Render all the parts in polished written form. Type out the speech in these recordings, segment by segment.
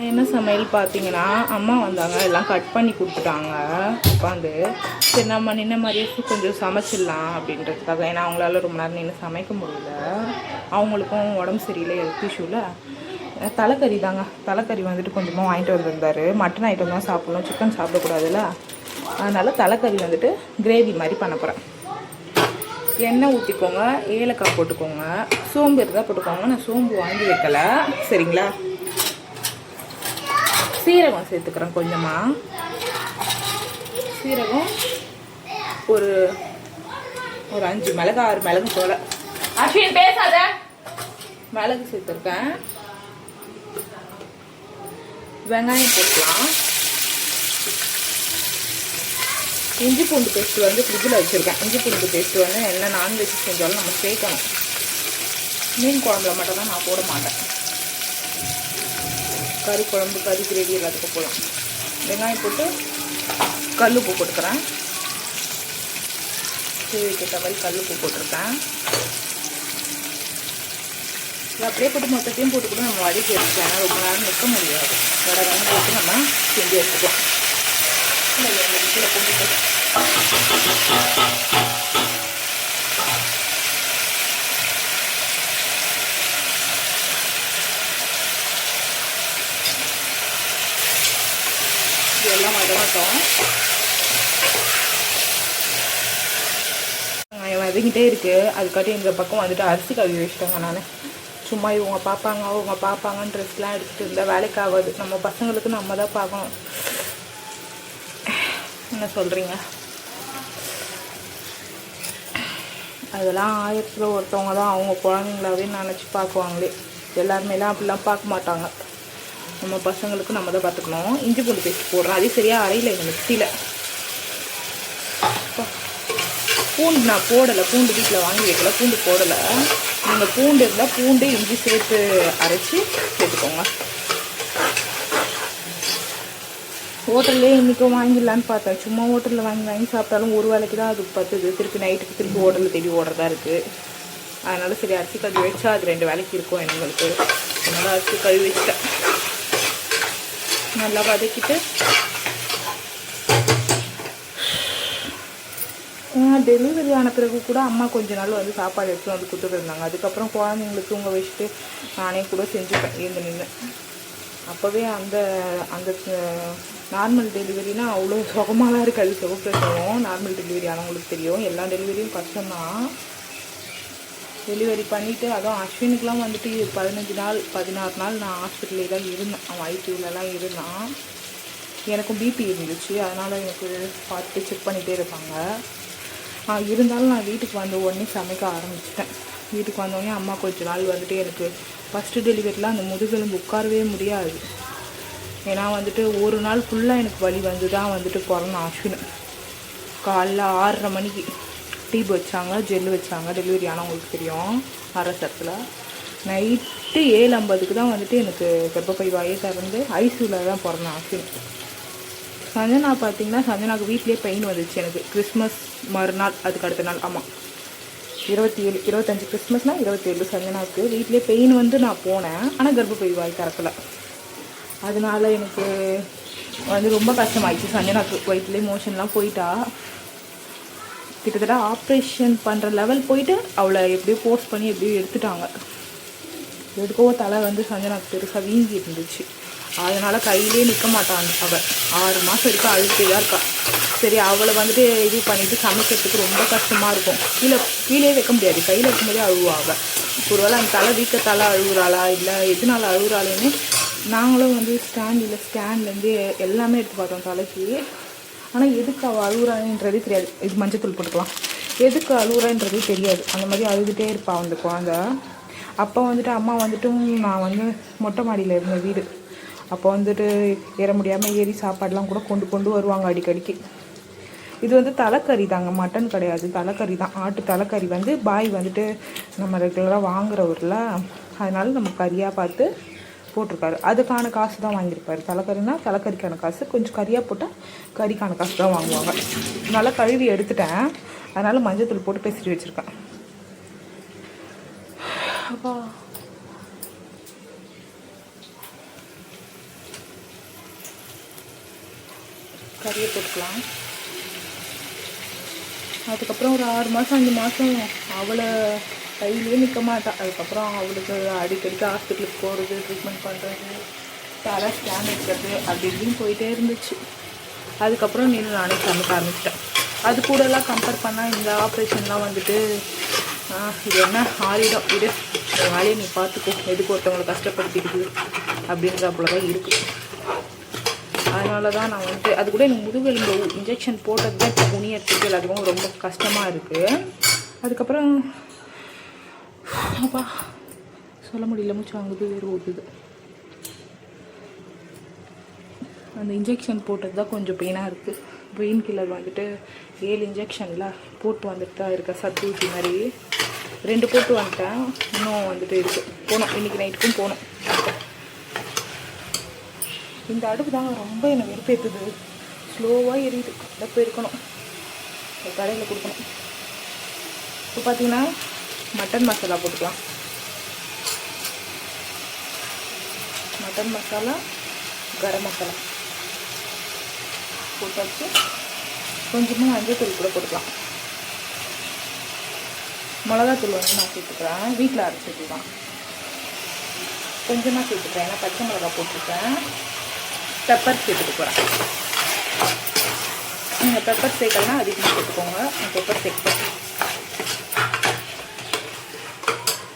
என்ன சமையல் பார்த்தீங்கன்னா, அம்மா வந்தாங்க, எல்லாம் கட் பண்ணி கொடுத்துட்டாங்க உட்காந்து. சரி நம்ம நின்ன மாதிரியே கொஞ்சம் சமைச்சிடலாம் அப்படின்றதுக்காக. ஏன்னா அவங்களால ரொம்ப நேரம் நின்று சமைக்க முடியல, அவங்களுக்கும் உடம்பு சரியில்லை, ஹெல்த் இஷ்யூவில். தலைக்கறி தாங்க, தலைக்கறி வந்துட்டு கொஞ்சமாக வாங்கிட்டு வந்திருந்தாரு. மட்டன் ஐட்டம் தான் சாப்பிட்ணும், சிக்கன் சாப்பிடக்கூடாதுல்ல. அதனால் தலைக்கறி வந்துட்டு கிரேவி மாதிரி பண்ண போகிறேன். எண்ணெய் ஊற்றிக்கோங்க, ஏலக்காய் போட்டுக்கோங்க, சோம்பு இருந்தால் போட்டுக்கோங்க. நான் சோம்பு வாங்கி வைக்கலை, சரிங்களா. சீரகம் சேர்த்துக்கிறேன் கொஞ்சமாக. சீரகம் ஒரு 5 மிளகு 6 மிளகு போல. அஸ்வின் பேசாத. மிளகு சேர்த்துருக்கேன். வெங்காயம் போட்டுக்கலாம். இஞ்சி பூண்டு பேஸ்ட்டு வந்து ஃப்ரிட்ஜில் வச்சுருக்கேன். இஞ்சி பூண்டு பேஸ்ட்டு வந்து என்ன நான்வெஜ் செஞ்சாலும் நம்ம சேர்க்கணும். மீன் குழம்புல மட்டும் தான் நான் போட மாட்டேன். கறி குழம்பு, கறி கிரேவி எல்லாத்துக்கும் போடலாம். வெங்காயம் போட்டு கல் உப்பு போட்டுக்கிறேன். தேவைக்கு ஏற்ற மாதிரி கல் உப்பு போட்டிருக்கேன். அப்படியே போட்டு மொத்தத்தையும் போட்டு கூட நம்ம வதக்கி வச்சுக்கலாம். ஏன்னா ரொம்ப நேரம் நிற்க முடியாது. வடை போட்டு நம்ம செஞ்சு எடுத்துக்கலாம். இதெல்லாம் வதங்கட்டும். வதங்கிட்டே இருக்கு. அதுக்காட்டி இந்த பக்கம் வந்துட்டு அரிசி கழுவி வச்சுட்டாங்க. நான் சும்மா இவங்க பார்ப்பாங்க அவங்க பார்ப்பாங்கன்னு ட்ரெஸ்லாம் எடுத்துகிட்டு இருந்தால் வேலைக்கு ஆகாது. நம்ம பசங்களுக்கு நம்ம தான் பார்க்கணும். என்ன சொல்கிறீங்க? அதெல்லாம் 1000 ஒருத்தவங்க தான் அவங்க குழந்தைங்களாவே நினச்சி பார்க்குவாங்களே. எல்லாருமேலாம் அப்படிலாம் பார்க்க மாட்டாங்க. நம்ம பசங்களுக்கு நம்ம தான் பார்த்துக்கணும். இஞ்சி பூண்டு பேஸ்ட் போடுறோம். அதே சரியாக அரையில் எங்கள் மிக்சியில். பூண்டு நான் போடலை, பூண்டு வீட்டில் வாங்கி வைக்கல, பூண்டு போடலை. நீங்கள் பூண்டு இருந்தால் பூண்டு இஞ்சி சேர்த்து அரைச்சி சேர்த்துக்கோங்க. ஹோட்டல்லே இன்றைக்கும் வாங்கிடலான்னு பார்த்தேன். சும்மா ஹோட்டலில் வாங்கி சாப்பிட்டாலும் ஒரு வேலைக்கு தான் அது பத்துது. திருப்பி நைட்டுக்கு திருப்பி ஹோட்டலில் தேடி ஓடுறதா இருக்குது. அதனால் சரி அரிசி கழுவி வச்சா அது 2 வேலைக்கு இருக்கும் எங்களுக்கு. அதனால் அரிசி கழுவி வச்சுட்டேன். நல்லா வதக்கிட்டு டெலிவரி ஆன பிறகு கூட அம்மா கொஞ்ச நாள் வந்து சாப்பாடு எடுத்து வந்து கொடுத்துருந்தாங்க. அதுக்கப்புறம் குழந்தைங்களுக்கு தூங்க வச்சுட்டு நானே கூட செஞ்சுப்பேன் இருந்து நின்று. அப்போவே அந்த நார்மல் டெலிவரினா அவ்வளோ சுகமாலாம் இருக்காது. சுகப்பிரசவம் நார்மல் டெலிவரி ஆனவங்களுக்கு தெரியும். எல்லா டெலிவரியும் கஷ்டம்தான். டெலிவரி பண்ணிவிட்டு அதுவும் அஸ்வினுக்குலாம் வந்துட்டு 15 நாள் 16 நாள் நான் ஹாஸ்பிட்டலே தான் இருந்தேன். அவன் ஐசியூலலாம் இருந்தான். எனக்கும் பிபி இருந்துச்சு. அதனால் எனக்கு பார்த்துட்டு செக் பண்ணிகிட்டே இருப்பாங்க. இருந்தாலும் நான் வீட்டுக்கு வந்த உடனே சமைக்க ஆரம்பிச்சிட்டேன். வீட்டுக்கு வந்தோடனே அம்மா கொஞ்ச நாள் வந்துட்டு எனக்கு ஃபஸ்ட்டு டெலிவரிலாம் அந்த முதுகெலும்பு உட்காரவே முடியாது. ஏன்னா வந்துட்டு ஒரு நாள் ஃபுல்லாக எனக்கு வலி வந்து தான் வந்துட்டு பிறந்தான் அஸ்வின். காலைல 6:30 மணிக்கு டீப் வச்சாங்க, ஜெல் வச்சாங்க. டெலிவரி ஆனவங்களுக்கு தெரியும். அரசத்தில் நைட்டு 7:50க்கு தான் வந்துட்டு எனக்கு கர்ப்பப்பை வாயே திறந்து ஐசியூவில் தான் பிறந்தான் அஸ்வின். சஞ்சனா பார்த்திங்கன்னா, சஞ்சனாவுக்கு வீட்லேயே பெயின் வந்துச்சு எனக்கு. கிறிஸ்மஸ் மறுநாள், அதுக்கு அடுத்த நாள். ஆமாம் 27 25 கிறிஸ்மஸ்னால் 27 சஞ்சனாவுக்கு வீட்லேயே பெயின் வந்து நான் போனேன். ஆனால் கர்ப்பப்பை வாய் திறக்கலை. அதனால எனக்கு வந்து ரொம்ப கஷ்டமாயிடுச்சு. சஞ்சனாவுக்கு வயிற்றுலேயே மோஷன்லாம் போயிட்டா. கிட்டத்தட்ட ஆப்ரேஷன் பண்ணுற லெவல் போயிட்டு அவளை எப்படியோ போஸ்ட் பண்ணி எப்படியோ எடுத்துட்டாங்க. எதுக்கோ தலை வந்து சஞ்சனாவுக்கு பெருசாக வீங்கி இருந்துச்சு. அதனால் கையிலே நிற்க மாட்டான் அவள். 6 மாதம் வரைக்கும் அழுத்தே தான் இருக்கா. சரி அவளை வந்துட்டு இது பண்ணிவிட்டு சமைக்கிறதுக்கு ரொம்ப கஷ்டமாக இருக்கும். கீழே வைக்க முடியாது, கையில் வைக்கும்போதே அழுவா அவள். ஒருவேளை அந்த தலை வீக்கத்தால் அழுகுறாளா இல்லை எதனால அழுகுறாளேன்னு நாங்களும் வந்து ஸ்கேன்லேருந்து எல்லாமே எடுத்து பார்த்தோம் தலைக்கு. ஆனால் எதுக்கு அவள் அழுகுறான்றதே தெரியாது. இது மஞ்சத்தூள் போட்டுக்கலாம். எதுக்கு அழுகுறான்றதே தெரியாது. அந்த மாதிரி அழுதுகிட்டே இருப்பாள் அந்த குழந்த. அப்போ வந்துட்டு அம்மா வந்துட்டும் நான் வந்து மொட்டை மாடியில் இருந்த வீடு. அப்போ வந்துட்டு ஏற முடியாமல் ஏறி சாப்பாடெலாம் கூட கொண்டு வருவாங்க அடிக்கடிக்கு. இது வந்து தலைக்கறி தாங்க, மட்டன் கிடையாது, தலைக்கறி தான். ஆட்டு தலைக்கறி வந்து பாய் வந்துட்டு நம்ம ரெகுலராக வாங்குறவரில். அதனால நம்ம கறியாக பார்த்து போட்டிருக்காரு. அதுக்கான காசு தான் வாங்கியிருப்பாரு. தலைக்கறினா தலைக்கறிக்கான காசு, கொஞ்சம் கறியாக போட்டால் கறிக்கான காசு தான் வாங்குவாங்க. நல்லா கழுவி எடுத்துட்டேன். அதனால் மஞ்சத்தூள் போட்டு பேசிட்டு வச்சுருக்கேன். அப்பா கறியை போட்டுக்கலாம். அதுக்கப்புறம் ஒரு 6 மாதம் 5 மாதம் அவளை கையிலே நிற்க மாட்டாள். அதுக்கப்புறம் அவளுக்கு அடிக்கடிக்கு ஹாஸ்பிட்டலுக்கு போகிறது, ட்ரீட்மெண்ட் பண்ணுறது, தலை ஸ்கேன் எடுக்கிறது அப்படி இப்படின்னு போயிட்டே இருந்துச்சு. அதுக்கப்புறம் நானே சமைக்க ஆரம்பிச்சிட்டேன். அது கூடலாம் கம்பேர் பண்ணால் இந்த ஆப்ரேஷன்லாம் வந்துட்டு இது என்ன ஆறிடும், இது வேலையை நீ பார்த்துக்கோ, எதுக்கு ஒருத்தவங்களை கஷ்டப்படுத்திடுது அப்படின்றப்பல தான் இருக்குது. அதனால தான் நான் வந்துட்டு அது கூட எனக்கு முதுகெலும்பு இன்ஜெக்ஷன் போட்டது தான் இப்போ துணி எடுத்துட்டு எல்லாத்துக்கும் ரொம்ப கஷ்டமாக இருக்குது. அதுக்கப்புறம் அப்பா சொல்ல முடியல, மூச்சு வாங்குது, வேறு ஊற்றுது. அந்த இன்ஜெக்ஷன் போட்டது தான் கொஞ்சம் பெயினாக இருக்குது. பெயின் கில்லர் வந்துட்டு 7 இன்ஜெக்ஷனில் போட்டு வந்துட்டு தான் இருக்கேன். சத்து ஊசி மாதிரி 2 போட்டு வந்துட்டேன். இன்னும் வந்துட்டு இருக்குது, போகணும். இன்றைக்கி நைட்டுக்கும் போகணும். இந்த அடுப்பு தாங்க ரொம்ப என்னை வெறுப்பேற்றுது. ஸ்லோவாக எரியுது. அடுப்பு இருக்கணும், கடையில் கொடுக்கணும். இப்போ பார்த்தீங்கன்னா மட்டன் மசாலா போட்டுக்கலாம். மட்டன் மசாலா, கரம் மசாலா போட்டு வச்சு கொஞ்சமாக மஞ்சள் கூட போட்டுக்கலாம். மிளகாத்தூள் வந்து நான் சேர்த்துக்கிறேன், வீட்டில் அரைச்சிக்கலாம். கொஞ்சமாக சேர்த்துக்கிறேன், ஏன்னா பச்சை மிளகா போட்டிருக்கேன். பெப்பர் சேர்த்துக்க போகிறேன். நீங்கள் பெப்பர் சேர்க்கலன்னா அதிகமாக சேர்த்துக்கோங்க. நான் பெப்பர் சேர்ப்பேன்.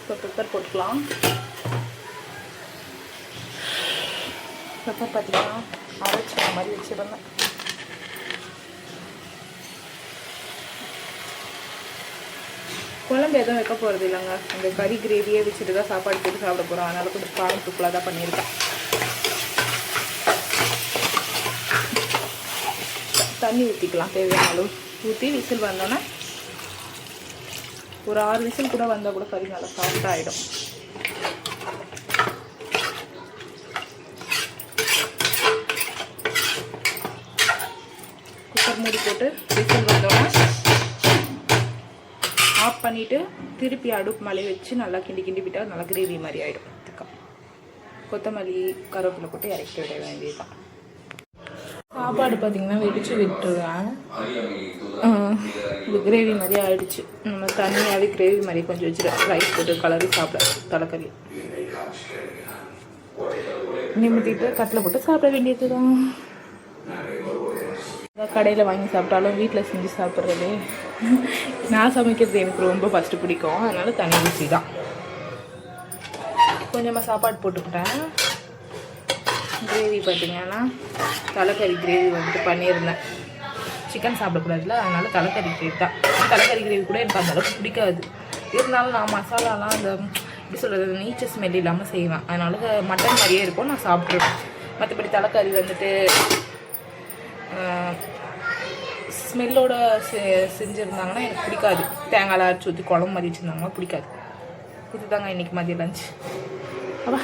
இப்போ பெப்பர் போட்டுக்கலாம். பெப்பர் பார்த்தீங்கன்னா அரைச்ச மாதிரி வச்சுருந்தேன். குழம்பு எதுவும் வைக்க போகிறது இல்லைங்க. அந்த கறி கிரேவியே வச்சுட்டு தான் சாப்பாடு போட்டு சாப்பிட போகிறோம். அதனால் கொஞ்சம் காரம் தூக்கலாக தான் பண்ணியிருக்கேன். தண்ணி ஊற்றிக்கலாம், தேவையான அளவு ஊற்றி விசில் வந்தோன்னே ஒரு 6 விசில் கூட வந்தால் கூட கறி நல்லா சாஃப்டாக ஆகிடும். குக்கர் மூடி போட்டு விசில் வந்தோன்னே ஆஃப் பண்ணிவிட்டு திருப்பி அடுப்பு மேலே வச்சு நல்லா கிண்டி விட்டால் நல்லா கிரேவி மாதிரி ஆகிடும். கொத்தமல்லி கருவேப்பிலை போட்டு இறக்கி விட வேண்டியதுதான். சாப்பாடு பார்த்திங்கன்னா வெடிச்சு விட்டுருவேன். இது கிரேவி மாதிரி ஆகிடுச்சு. நம்ம தனியாகவே கிரேவி மாதிரி கொஞ்சம் வச்சுருவேன். ரைஸ் போட்டு கலரி சாப்பிட தலைக்கறி நிமித்திட்டு கட்டில் போட்டு சாப்பிட வேண்டியது தான். கடையில் வாங்கி சாப்பிட்டாலும் வீட்டில் செஞ்சு சாப்பிட்றது, நான் சமைக்கிறது எனக்கு ரொம்ப ஃபஸ்ட்டு பிடிக்கும். அதனால் தனி ருசி தான். கொஞ்சமாக சாப்பாடு போட்டுக்கிட்டேன். கிரேவி பார்த்திங்கன்னா தலைக்கறி கிரேவி வந்துட்டு பண்ணியிருந்தேன். சிக்கன் சாப்பிடக்கூடாதுல, அதனால் தலைக்கறி கிரேவி தான். தலைக்கறி கிரேவி கூட எனக்கு அந்தளவுக்கு பிடிக்காது. இருந்தாலும் நான் மசாலாலாம் அந்த எப்படி சொல்கிறது, நீச்ச ஸ்மெல் இல்லாமல் செய்வேன். அதனால மட்டன் மாதிரியே இருக்கும், நான் சாப்பிட்ருவேன். மற்றபடி தலைக்கறி வந்துட்டு ஸ்மெல்லோடு செஞ்சுருந்தாங்கன்னா எனக்கு பிடிக்காது. தேங்காய் அரைச்சி ஊற்றி குழம்பு மாதிரி வச்சுருந்தாங்கன்னா பிடிக்காது. இதுதாங்க இன்றைக்கி மதியம் லஞ்ச். அப்பா